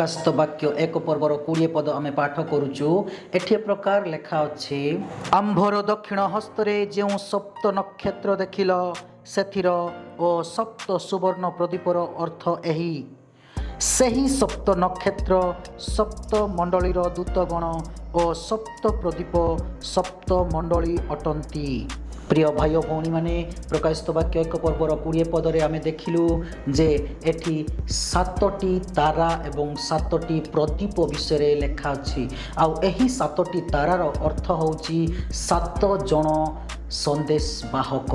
प्रकाशित वाक्य एक पर्वर 20 पद आम पाठ करुचु। एठी प्रकार लेखा अछि, आंभर दक्षिण हस्तरे जो सप्त नक्षत्र देखिल सेथिर ओ सप्त सुवर्ण प्रदीपर अर्थ एही। सही सप्त नक्षत्र सप्त मंडलीर दूतगण और सप्त प्रदीप सप्त मंडली अटंती। प्रिय भाई भौणी माने प्रकाशित वाक्य एक पर्वर 20 पदरे आमे देखिलु जे एठी 7टी तारा एवं 7टी प्रदीप विषय लेखा अछि। आउ एही 7टी तारार अर्थ होउची 7 जन संदेश बाहक।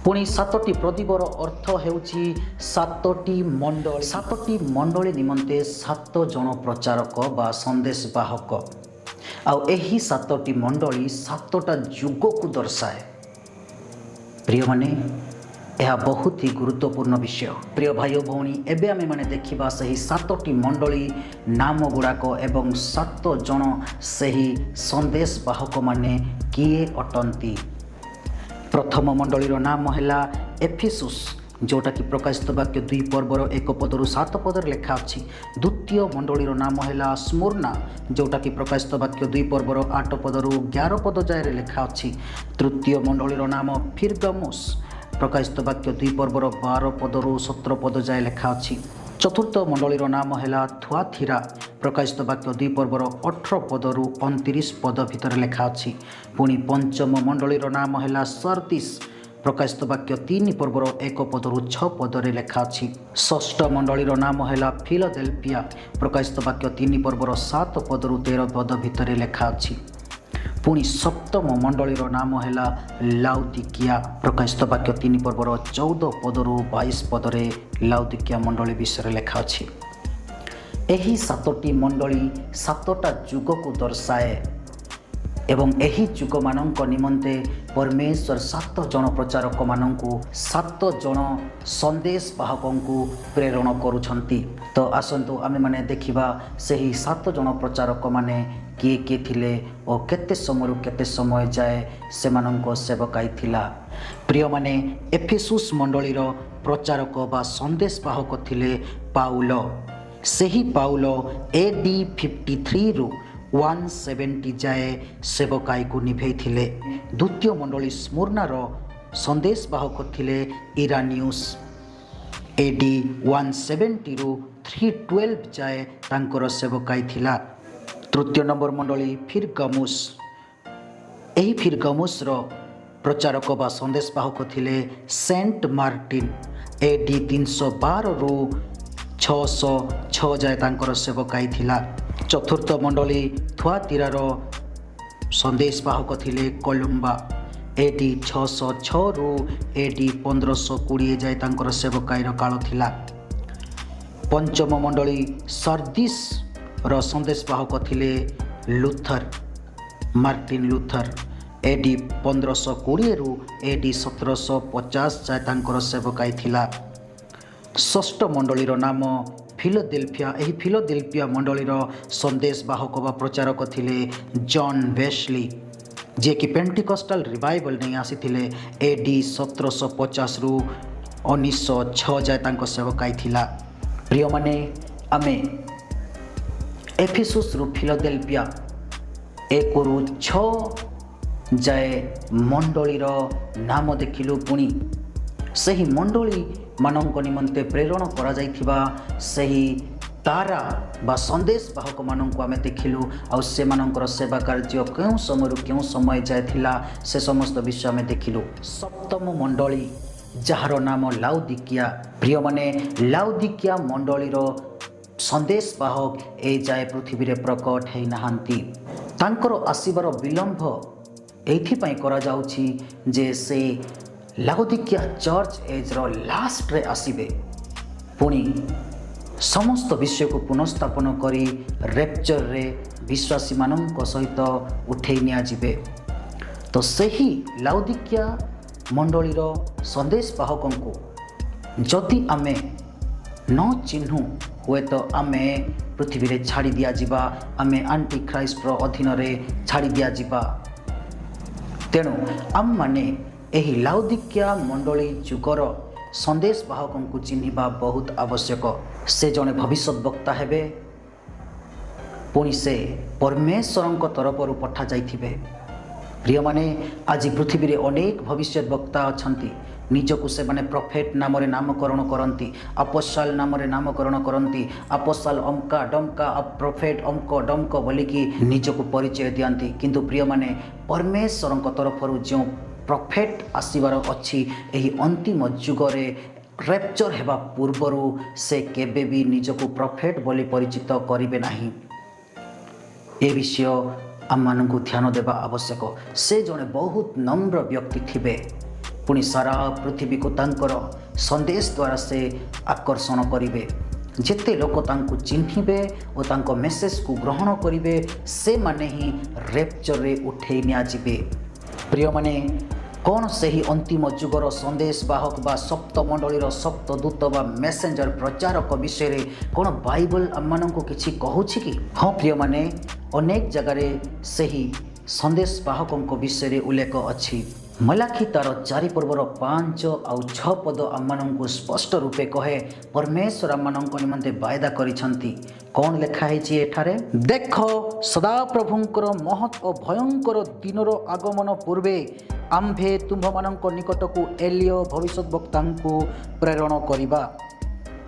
पुणी 7टी प्रदीपर अर्थ हेउची 7टी मंडली। 7टी मंडली निमंते 7 जन प्रचारक बा संदेश बाहक। आउ एही 7टी मंडली 7टा युग को दर्शाए। प्रिय माने यह बहुत ही गुरुत्वपूर्ण विषय। प्रिय भाई भौणी एबे आमे माने देखिबा सही 7टी मंडली नाम गुड़ाक एवं 7 जन सही संदेश बाहक माने किए अटंती। प्रथम मंडलीर नाम हैला एफिसुस, जोटा कि प्रकाशित वाक्य 2 पर्वर 1 पदरु 7 पदर लेखा अछि। द्वितीय मंडलीर नाम हैला स्मुर्ना, जोटा कि प्रकाशित वाक्य 2 पर्वर 8 पदरु 11 पद जाय लेखा अछि। तृतीय मंडलीर नाम फिरगमुस, प्रकाशित वाक्य 2 पर्वर 12 पदरु 17 पद जाय लेखा अछि। चतुर्थ मंडलीर नाम हैला थुआथिरा, प्रकाशित वाक्य 2 पर्वर 18 पदरु 29 पद भितर लेखा अछि। पुणी पंचम मंडलीर नाम हैला सर्दिस, प्रकाशित वाक्य 3 पर्वर 1 पदरु 6 पदरे लेखा अछि। षष्ठ मंडलीर नाम हैला फिलाडेल्फिया, प्रकाशित वाक्य 3 पर्वर 7 पदरु 13 पद भितर लेखा अछि। पुणी सप्तम मंडलीर नाम हैला लाउदिकिया, प्रकाशित वाक्य 3 पर्वर 14 पदरु 22 पदरे लाउदिकिया मंडली विषय लेखा अछि। एही 7टी मंडली 7टा युग को दर्शाए एवं एही युग मानक निमंते परमेश्वर 7 जन प्रचारक मानकु 7 जन संदेश बाहकंकु प्रेरण करुछंती। तो आसंतु आमे माने देखिबा सही 7 जन प्रचारक माने किए किए थिले और केते समय केते समय जाए सेमानंको सेवकाई थिला। प्रिय माने एफिसुस मंडलीर प्रचारक बा संदेश बाहक थिले पाउल। सही पाउल AD 53 रु 170 जाए सेवकाई को निभेई थिले। द्वितीय मंडली स्मुर्नार संदेश बाहक थिले इरानियुस। AD 170 रु 312 जाए तांकर सेवकाई थिला। तृतीय नंबर मंडली फिरगमुस। एही फिरगमुस रो प्रचारक बा संदेश बाहक थिले सेंट मार्टिन। AD 312 रु 606 जाए तांकर सेवकाई थिला। चतुर्थ मंडली थुआतिरार संदेश बाहक थिले कोलुम्बा। AD 606 रु AD 1520 जाए तांकर सेवकाईर काल थिला। पंचम मंडली सर्दिस रो संदेश बाहक थिले लुथर, मार्टिन लुथर। AD 1520 रु AD 1750 जाए तांकर सेवकाई थिला। षष्ठ मंडलीर नाम फिलाडेल्फिया। एही फिलाडेल्फिया मंडलीर संदेश बाहक बा प्रचारक थिले जॉन वेस्ली, जे कि पेंटिकस्टल रिवाइवल नहीं आसीथिले। AD 1750 रु 1906 जाए तांको सेवकाई थिला। प्रिय माने आमे एफिसुस रु फिलाडेल्फिया 1 रु 6 जाए मंडलीर नाम देखिलु। पुणी सही मंडली मानक निमंते प्रेरण करा जाइथिबा सही तारा बा संदेश बाहक मानक आमे देखिलु। आ से मानकर सेवा कार्य केउं समय केउं समय जायथिला से समस्त विषय आमे देखिलु। सप्तम मंडली जहार नाम लाउदिकिया। प्रिय माने लाउदिकिया मंडलीर संदेश बाहक ए जाए पृथ्वी रे प्रकट है नाहांती। तांकर आसीबार विलंब एइथिपाई करा जाउछि जे से लाउदिकिया चर्च एज रो लास्ट रे आसीबे। पुणी समस्त विषय को पुनर्स्थापन करी रेप्चर रे विश्वासी मानक सहित उठेई निया जिबे। तो सही लाउदिकिया मंडलीर संदेश बाहकंकु जदि आमे न चिन्हु हुए तो आमे पृथ्वी रे छाड़ी दिया जिबा, आमे आंटी ख्राइस्ट रो अधीन रे छाड़ी दिया जिबा। तेणु आम माने एही लाउदिकिया मंडली जुगर संदेश बाहक को चिन्हिबा बहुत आवश्यक। से जने भविष्यत वक्ता हेबे पुणी से परमेश्वर तरफर पठा जाइथिबे। प्रिय माने आज पृथ्वी रे अनेक भविष्य वक्ता अछंती। निजको से माने प्रॉफेट नाम रे नामकरण करंती, अपोस्टल नाम रे नामकरण करंती, अपोस्टल अमका डमका प्रॉफेट अमक डमक बोलिकी निजको परिचय दियंती। किंतु प्रिय माने परमेश्वर तरफर जो प्रॉफेट आसीबार अछि एही अंतिम जुगरे रैप्चर हेबा पूर्वरु से केबे भी निजको प्रॉफेट बोली परिचित करिवे नाही। ए विषय आम मानकु ध्यान देवा आवश्यक। से जड़े बहुत नम्र व्यक्ति थिबे, पुणी सारा पृथ्वी को तांकर संदेश द्वारा से आकर्षण करिवे। जेते लोक तांकु चिन्हिबे और तांको मेसेज को ग्रहण करिवे से माने ही रैप्चर रे उठेई निया जिबे। प्रिय माने कौन सही अंतिम जुगर संदेश बाहक बा सप्त मंडलीर सप्त दूत बा मेसेंजर प्रचारक विषय कौन बाइबल आम मानक किछि कहूछि कि? हाँ प्रिय माने अनेक जगार सही संदेश बाहकों विषय उल्लेख अच्छी। मलाखी तार 4 पर्वर 5 आउ 6 पद आम मानक स्पष्ट रूपे कहे परमेश्वर आम मानक निमंते वायदा करिसंती। कौन लेखा है एठारे? देख सदा प्रभुंकर महत् और भयंकर दिनर आगमन पूर्वे आम्भे तुम्भ मानक निकट को एलियो भविष्यद्वक्ता प्रेरण करिबा।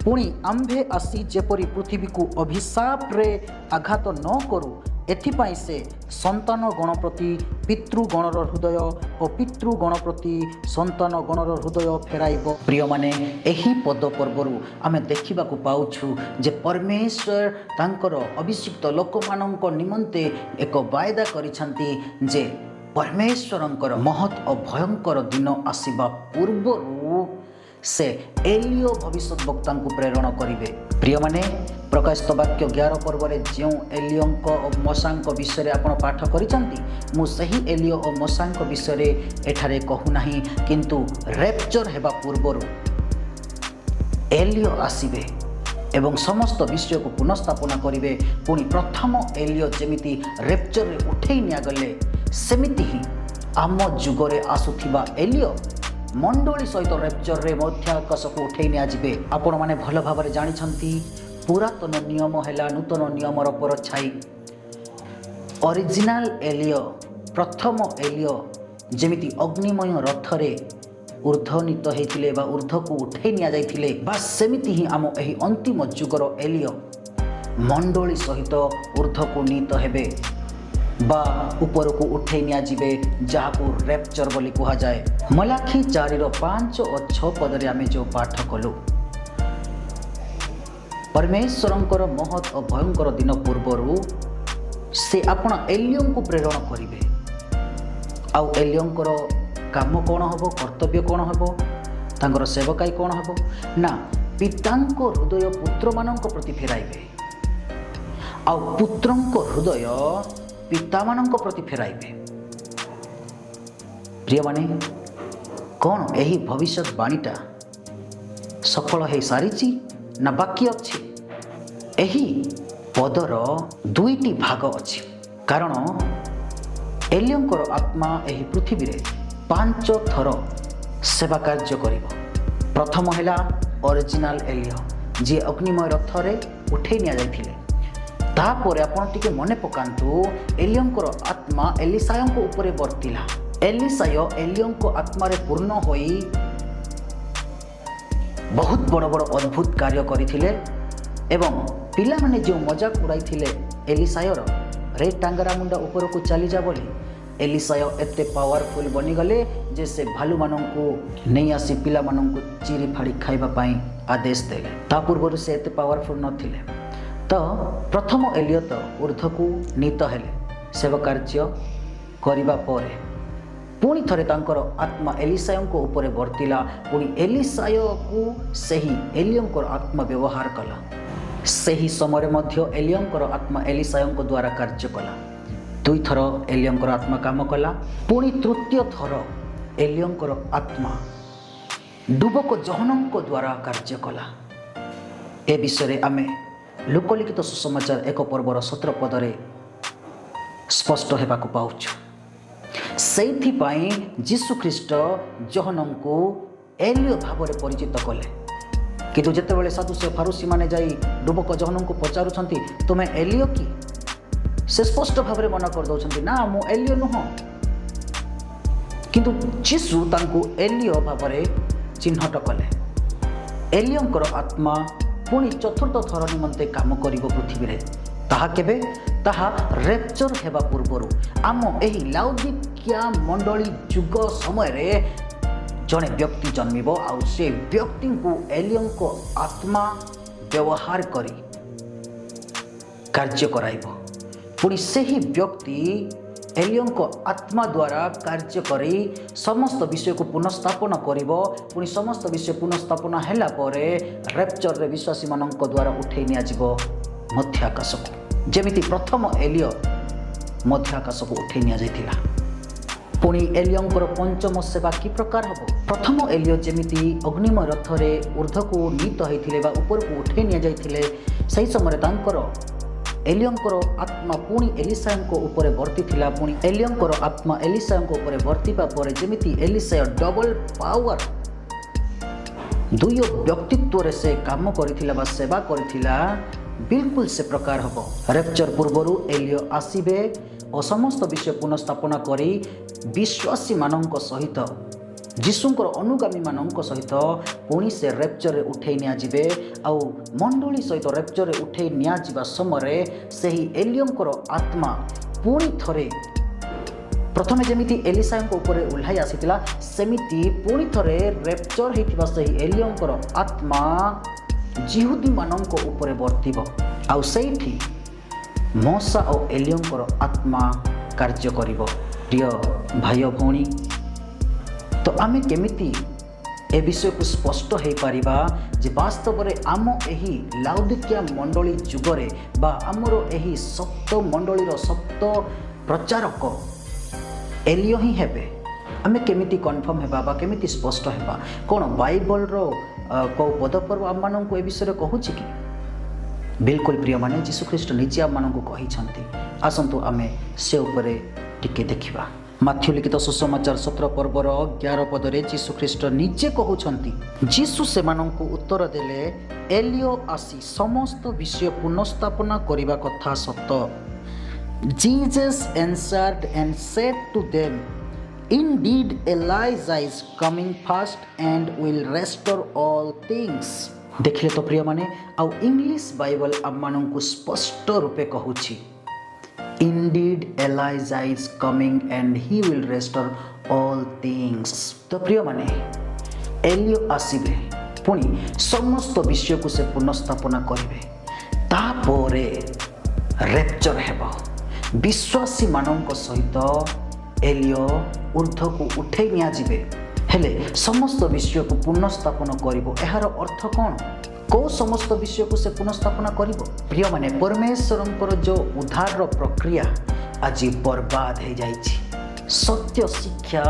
पुणी आम्भे आसी जेपरी पृथ्वी को अभिशाप रे आघात न करू एथिपाई से संतान गण प्रति पितृगणर हृदय और पितृगण प्रति संतान गणर हृदय फेराइब। प्रिय माने एही पद पर्वरु आमे देखिबा को पाउछु जे परमेश्वर तांकर अभिषिक्त लोक मानक निमंते एक वायदा करिसंती जे परमेश्वरंकर महत् और भयंकर दिन आसीबा पूर्वरु से एलियो भविष्यद्वक्ता प्रेरण करिवे। प्रिय माने प्रकाशित वाक्य 11 पर्व जो एलियों और मशांक विषय आपण पाठ करिसंती मु सही एलियो और मशांक विषय एठारे कहू नाही, किंतु रैप्चर हेबा पूर्वरु एलियो आसीबे एवं समस्त विषय को पुनर्स्थापना करिवे। पुणी प्रथम एलियो जेमिति रैप्चर रे उठेई निया गले सेमिति ही आम जुगरे आसुथिबा एलियो मंडली सहित रैप्चर रे मध्य आकाश को उठेई निया जिबे। आपण माने भल भाबरे जानिछंती पुरातन नियम हेला नूतन नियमर पर छाई। ओरिजिनल एलियो प्रथम एलियो जेमिति अग्निमय रथरे ऊर्ध्वनीत होइतिले बा ऊर्ध्व को उठेई निया जाइतिले बा सेमिति ही आम एही अंतिम जुगर एलियो मंडली सहित ऊर्ध्व को नीत हेबे बा ऊपर को उठे निया जिबे जहाँ को रैप्चर बोली कहा जाए। मलाखी 4:5 और 6 पदरे आमे जो पाठ कलु परमेश्वरंकर महत् और भयंकर दिन पूर्वरु से आपण एलियों को प्रेरण करिवे। आउ एलियोंकर काम कौन हबो, कर्तव्य कौन हबो, तांकर सेवकाई कौन हबो ना पितांको हृदय पुत्र मानक प्रति फेराइबे आउ पुत्रंको हृदय पिता मानक प्रति फेराइबे। प्रिय माने कौन यही भविष्यवाणीटा सफल हो सारी ना बाकी अच्छी? यही पदर 2टी भाग अच्छी, कारण एलियोंकर आत्मा यही पृथ्वी रे 5 थर सेवा कार्य करिवो। प्रथम हैला ओरिजिनल एलियो जी अग्निमय रथरे उठे निया जाइथिले। तापर आपण टिके मने पकांतु एलियोंकर आत्मा एलिसायों उपरे वर्तिला। एलिसायो एलियों को आत्मा रे पूर्ण होई बहुत बड़ बड़ अद्भुत कार्य करिथिले एवं पिला माने जो मजाक उड़ाइथिले एलिसायर रे टांगरा मुंडा ऊपर को चली जा बोली एलिसायो एते पावरफुल बनिगले जे से भालू मानंकु नहीं आसी पिला मानंकु चिरी फाड़ी खाइबा पाई आदेश देले। ता पूर्व से एते पावरफुल नथिले। तो प्रथम एलियो तो ऊर्ध्व को नीत हेले सेवा कार्य करिबा परे पुणी थरे तांकर आत्मा एलिसायों को ऊपर वर्तिला। पुणी एलिसायो को सही एलियोंकर आत्मा व्यवहार कला। सही समय मध्य एलियोंकर आत्मा एलिसायों द्वारा कार्य कला। 2 थर एलियोंकर आत्मा काम कला। पुणी तृतीय थर एलियोंकर आत्मा डुबक जहनों द्वारा कार्य कला। ए विषय आमे लोकलिखित सुसमाचार 1 पर्वर 17 पदरे स्पष्ट होबाकू पाउछु। सेइथिपाई जीशु ख्रीष्ट जहनों को एलियो भाव में परिचित कले। किंतु जेतेबेले साधुसे फारुसी माने जाई डुबक जहनों को पचारुछंती तुमे एलियो कि से स्पष्ट भाव में मन कर दौरान ना मु एलियो नुह किंतु जीशु तांको एलियो भाव में चिन्हट कले। एलियोंकर आत्मा पुणी चतुर्थ थर निमंते काम करिवो पृथ्वी रे। ताहा केबे? ताहा रेप्चर हेबा पूर्वरु आम एही लाउदिकिया मंडली जुग समय रे जड़े व्यक्ति जन्मिब आउ से व्यक्ति को एलियन को आत्मा व्यवहार करी कार्य कराइब। पुणी से ही व्यक्ति एलियन को आत्मा द्वारा कार्य करी समस्त विषय को पुनर्स्थापन करिब। पुणी समस्त विषय पुनर्स्थापन हैला परे रेप्चर रे विश्वासी मानक द्वारा उठै निया जिवो मध्य आकाश को। जेमिति प्रथम एलियो मध्य आकाश को उठै निया जायतिला। पुणी एलियंकर पंचम सेवा कि प्रकार हबो? प्रथम एलियो जेमिति अग्निमय रथरे ऊर्ध्व को नीत होइथिले बा ऊपर को उठै निया जायथिले सही समय तांकर एलियंकर आत्मा पुणी एलिसायन को ऊपर वर्ती थिला। पुणी एलियंकर आत्मा एलिसायन को ऊपर वर्तीबा परे जेमिति एलिसाय डबल पावर दुई व्यक्तित्व रे से काम करिथिला बा सेवा करिथिला बिल्कुल से प्रकार हबो। रेप्चर पूर्वरु एलियो आसीबे और समस्त विषय पुनर्स्थापना करी विश्वासी मानक सहित जीशुंकर अनुगामी मानक सहित पुणी से रेप्चर उठै निया जिबे आउ मंडली सहित रेप्चर उठै निया जिबा समय से ही एलियंकर आत्मा पुणी थरे प्रथमे जेमिति एलिसायन को ऊपर उल्हाई आसीतिला सेमिति पुणी थरे रेप्चर हेतिबा सही एलियंकर आत्मा जिहुदी मानक ऊपर वर्तिब आउ सेठी मूसा और एलियंकर आत्मा कार्य करिब। प्रिय भाई भौणी तो आमे केमिति ए विषय को स्पष्ट हो पारिबा जे वास्तव में आम एही लाउदिकिया मंडली जुगरे बा आमर एही सप्त मंडलीर सप्त प्रचारक एलियो ही हेबे। आमे केमिति कन्फर्म हेबा बा केमिति स्पष्ट हेबा? कोन बाइबल रो को पदपर्व आम मानन को ए विषय कहूछि कि? बिल्कुल प्रिय माने जीशु ख्रीष्ट निजे आम मानन को कहि छंती। आसंतु आमे से ऊपर टिके देखिबा। माथ्यू लिखित सुसमाचार 17 पर्वर 11 पदरे जीशु ख्रीष्ट निजे कहउछंती। जीशु सेमानंकु उत्तर देले एलियो आसी समस्त विषय पुनर्स्थापना करिबा कथा सत। Jesus answered and said to them, Indeed Elijah is coming fast and will restore all things। देखिले तो प्रिय माने आउ इंग्लिश बाइबल आम मानंकु स्पष्ट रूपे कहउछि Indeed Elijah is coming and he will restore all things। तो प्रिय माने एलियो आसीबे पुणी समस्त विषय को से पुनर्स्थापना करिवे तापरे रेप्चर हेबो। विश्वासी मानक सहित एलियो ऊर्ध्व को उठै निया जिवे हेले समस्त विषय को पुनर्स्थापन करिवो। एहार अर्थ कौन? को समस्त विषय को से पुनर्स्थापना करिवो? प्रिय माने परमेश्वरंकर जो उद्धार प्रक्रिया आज बर्बाद हो जाइछि। सत्य शिक्षा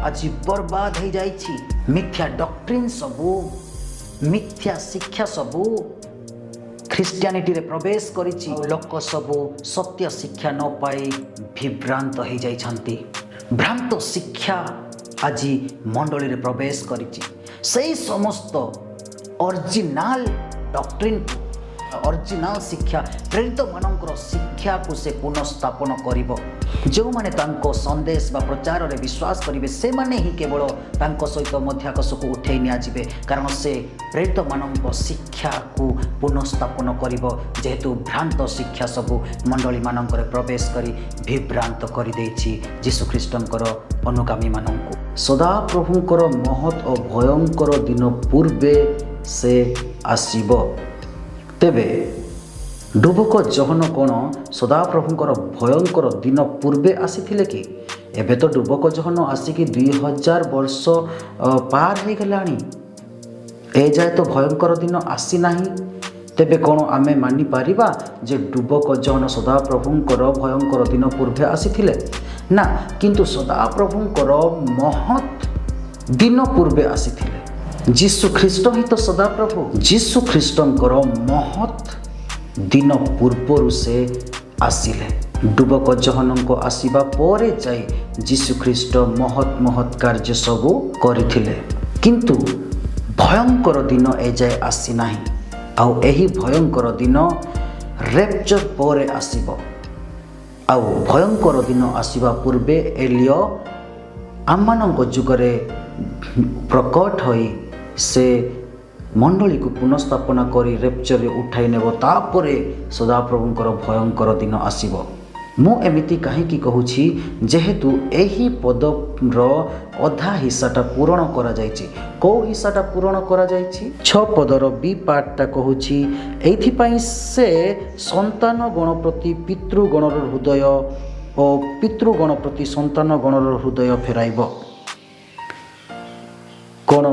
आज बर्बाद हो जाइछि। मिथ्या डॉक्ट्रिन सबू मिथ्या शिक्षा सबू ख्रिस्टियानिटी रे प्रवेश करिछि। लोक सबू सत्य शिक्षा न पाई विभ्रांत हो जाइछन्ति। भ्रांत शिक्षा आज मंडली रे प्रवेश करिछि। सही समस्त ओरिजिनल डॉक्ट्रिन ओरिजिनल शिक्षा प्रेरित मानकर शिक्षा को से पुनर्स्थापन करिवो। जो माने तांको संदेश बा प्रचार रे विश्वास करिवे से माने ही केवल तांको सहित मध्याकाश को उठै निया जिवे कारण से प्रेरित मानक शिक्षा को पुनर्स्थापन करिवो जेहेतु भ्रांत शिक्षा सब मंडली मानक रे प्रवेश करी विभ्रांत करि दैछि यीशु ख्रीष्टंकर अनुगामी मानक। सदा प्रभुंकर महत् और भयंकर दिन पूर्वे से आसीबो। तेबे डुबक जहन कौन सदाप्रभुंकर भयंकर दिन पूर्वे आसीथिले कि? एबे तो डुबक जहन आसिकी 2000 वर्ष पार हो गलानी ए जाए तो भयंकर दिन आसी नाही। तेबे कौन आमे मानि पारिबा जे डुबक जहन सदाप्रभुंकर भयंकर दिन पूर्वे आसीथिले? ना, किंतु सदाप्रभुंकर महत् दिन पूर्वे आसीथिले। जीशु ख्रीष्ट ही तो सदाप्रभु। जीशु ख्रीष्टंकर महत् दिन पूर्वर से आसिले। डुबक जहन को आसीबा परे जाई जीशु ख्रीष्ट महत् महत् कार्य सबू करिथिले किंतु भयंकर दिन ए जाए आसी नाही। आउ एही भयंकर दिन रेप्चर परे आसीबो। आउ भयंकर दिन आसवा पूर्वे एलियो आममानंक जुगरे प्रकट होई से मंडली को पुनःस्थापना करी रेप्चर उठाई नेब तापरे सदाप्रभुंकर भयंकर दिन आसीब। मु एमिति कहीं कहूँ जेहेतु एही पदर अधा हिस्साटा पूरण करा जायछि। कौ हिस्साटा पूरण करा जायछि? 6 पदर बी पार्टटा कहूँ एइथिपाई से संतान गण प्रति पितृगणर हृदय और पितृगण प्रति संतान गणर हृदय फेराइब। कौन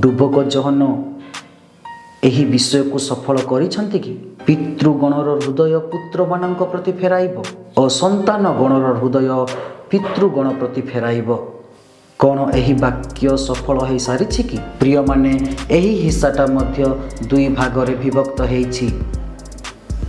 डुबक जहन एही विषय को सफल करिसंति कि? पितृगणर हृदय पुत्र मानक प्रति फेराइब और संतान गणर हृदय पितृगण प्रति फेराइब। कौन एही वाक्य सफल हो सारी कि? प्रिय माने एही हिस्साटा मध्य 2 भागरे विभक्त होइछि।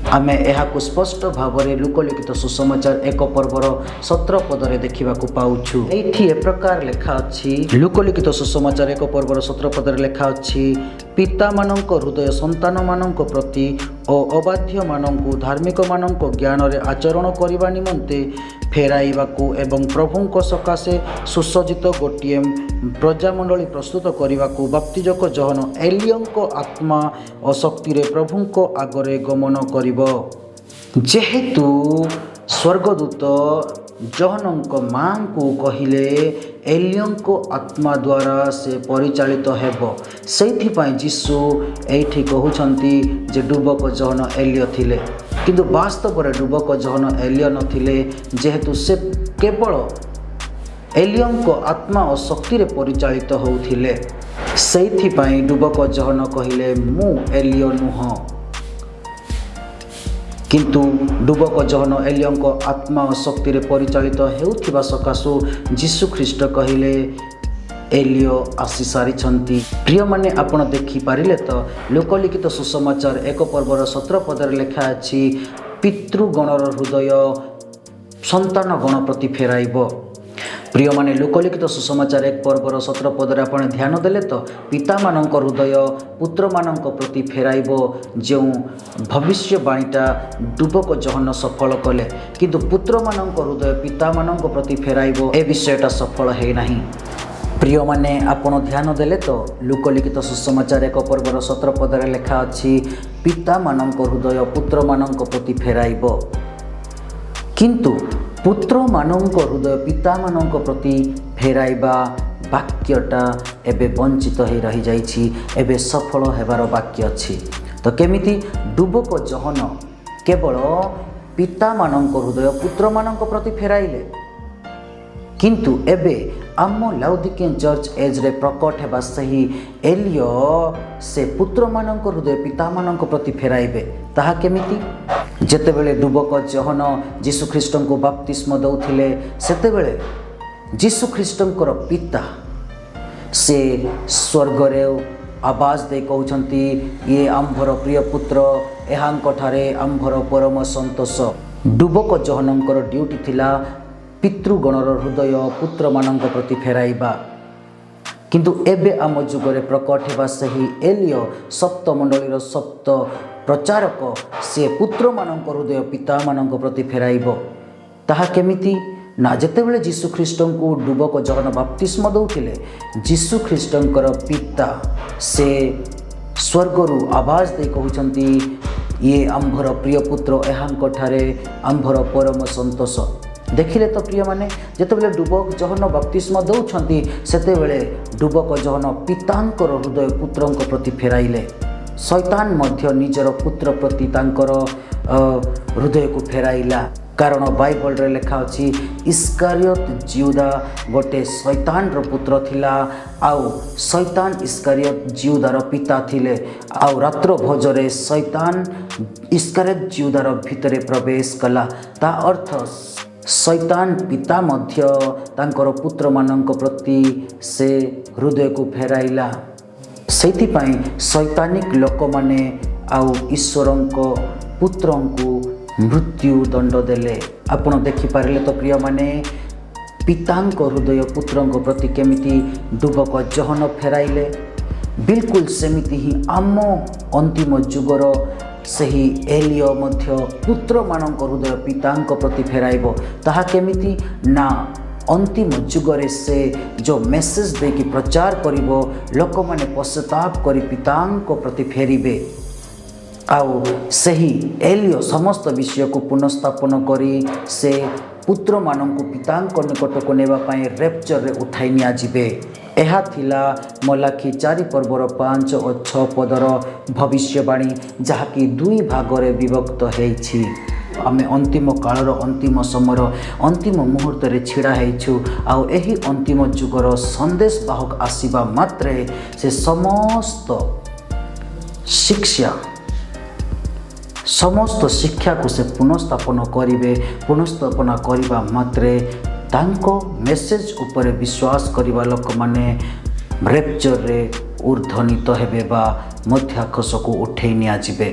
आमे एहाकु स्पष्ट भावरे लुकलिखित सुसमाचार 1 पर्वर 17 पदरे देखा पाउछु। एठी ए प्रकार लेखा अछि। लुकलिखित सुसमाचार 1 पर्वर 17 पदरे लेखा अछि, पिता मानक हृदय संतान मानक प्रति और अबाध्य मानक धार्मिक मानक ज्ञान रे आचरण करने निमंते फेराइबाकू एवं प्रभुंक सकाशे सुसज्जित गोटे प्रजामंडली प्रस्तुत करने बाप्तिजक जहन एलियंक आत्मा और शक्ति रे प्रभुंक आगरे गमन करिबो। जेहेतु स्वर्गदूत जहनक माँ को कहिले एलियंक आत्मा द्वारा से परिचालित हेब, से जीशु एठी कहउछंती जे डुबक जहन एलिय थिले, किंतु वास्तव में डुबक जहन एलिय नथिले। जेहेतु से केवल एलियंक आत्मा और शक्ति रे परिचालित होउथिले, सेइथिपाई डुबक जहन कहिले मु एलिय नुह, किंतु डुबक जहन एलियंक आत्मा और शक्ति रे परिचालित हेउथिबा सकाशु जीशु ख्रीष्ट कहिले एलियो आसी सारिछंती। प्रिय माने आपण देखि पारिले तो लोकलिखित सुसमाचार 1 पर्वर 17 पदरे लेखा अछि, पितृगणर हृदय संतान गण प्रति फेराइब। प्रिय माने लोकलिखित सुसमाचार 1 पर्वर 17 पदरे आपण ध्यान देले तो पिता मानक हृदय पुत्र मानक प्रति फेराइब, जो भविष्यवाणीटा डुबक जहन सफल कले, किंतु पुत्र मानक हृदय पिता मानक प्रति फेराइब ए विषयटा सफल है नहीं। प्रिय माने आपण ध्यान देले तो लोकलिखित सुसमाचार 1 पर्वर 17 पदरे लेखा अछि, पिता मानक हृदय पुत्र मानक प्रति फेराइब, किंतु पुत्र मानक हृदय पिता मानक प्रति फेराइबा वाक्यटा एबे वंचित हो रही जाइछि, एबे सफल हेबार वाक्य अछि। तो केमिति डुबक जहन केवल पिता मानक हृदय पुत्र मानक प्रति फेराइले, किंतु एबे आम लाउदिकियन चर्च एज रे प्रकट हेबा सही एलियो से पुत्र मानक हृदय पिता मानक प्रति फेराइबे। ताहा केमिति? जेतेबेले डुबक जहन जीशु ख्रीष्टन को बाप्तिस्म दउथिले, सेतेबेले जीशु ख्रीष्टनकर पिता से स्वर्ग रे आवाज दे कहउछंती, ये आम्भर प्रिय पुत्र, एहांकठारे आम्भर परम संतोष। डुबक जहनंकर ड्यूटी थिला पितृगणर हृदय पुत्र मानक प्रति फेराइबा, किंतु एबे आम जुगरे प्रकट हेबा सही एलियो सप्त मंडलीर सप्त प्रचारक से पुत्र मानक हृदय पिता मानक प्रति फेराइब। ताहा केमिति ना? जेतेबेले जीशु ख्रीष्टन को डुबक जहन बाप्तिस्म दउथिले, जीशु ख्रीष्टनकर पिता से स्वर्गरु आवाज दे कहउछंती, ये आम्भर प्रिय पुत्र, एहांकठारे आम्भर परम संतोष। देखिले तो प्रिय माने जेतेबेले डुबक जहन बाप्तिस्म दउछंती, सेतेबेले डुबक जहन पितांकर हृदय पुत्रंक प्रति फेराइले। शैतान मध्य निजर पुत्र प्रति तांकर हृदय को फेराइला, कारण बाइबल रे लेखा अछि, इस्कारियोत जिहुदा गोटे शैतान रो पुत्र थिला, आउ शैतान इस्कारियोत जिहुदार पिता थिले, आउ रात्र भोजरे शैतान इस्कारियोत जिहुदार भितरे प्रवेश कला। ता अर्थ शैतान पिता मध्य तांकर पुत्र मानक प्रति से हृदय को फेराइला। सेथिपाई शैतानिक लोक माने आउ ईश्वरंक पुत्रंकु मृत्यु दंड देले। आपण देखि पारिले तो प्रिय माने पितांक हृदय पुत्रंक प्रति केमिति डुबक जहन फेराइले, बिल्कुल सेमिति ही आम अंतिम जुगर ସେହି ଏଲିଓ ମଧ୍ୟ ପୁତ୍ରମାନଙ୍କ ହୃଦୟ ପିତାଙ୍କ ପ୍ରତି ଫେରାଇବ। ତାହା କେମିତି ନା अंतिम जुगरे से जो मेसेज देकी प्रचार करिवो लोकमाने पश्चाताप करी पितांको प्रति फेरिबे आउ सही एलियो समस्त विषय को पुनर्स्थापन करी से पुत्र मानंकु पितांको निकट को नेबा पाए रेप्चर रे उठाई निया जिबे। एहा थिला मलाखी 4 पर्वर 5 और 6 पदर भविष्यवाणी जहाँकि 2 भागरे विभक्त हेछि। आमे अंतिम कालर अंतिम समयर अंतिम मुहूर्त रे छिड़ा हेछु आउ एही अंतिम जुगर संदेश बाहक आसीबा मात्रे से समस्त शिक्षा को से पुनर्स्थापन करिवे। पुनर्स्थापना करिबा मात्रे तांको मेसेज उपरे विश्वास करिबा लोक माने रेप्चर रे ऊर्ध्वनीत हेबे बा मध्याकाश को उठेई निया जिबे।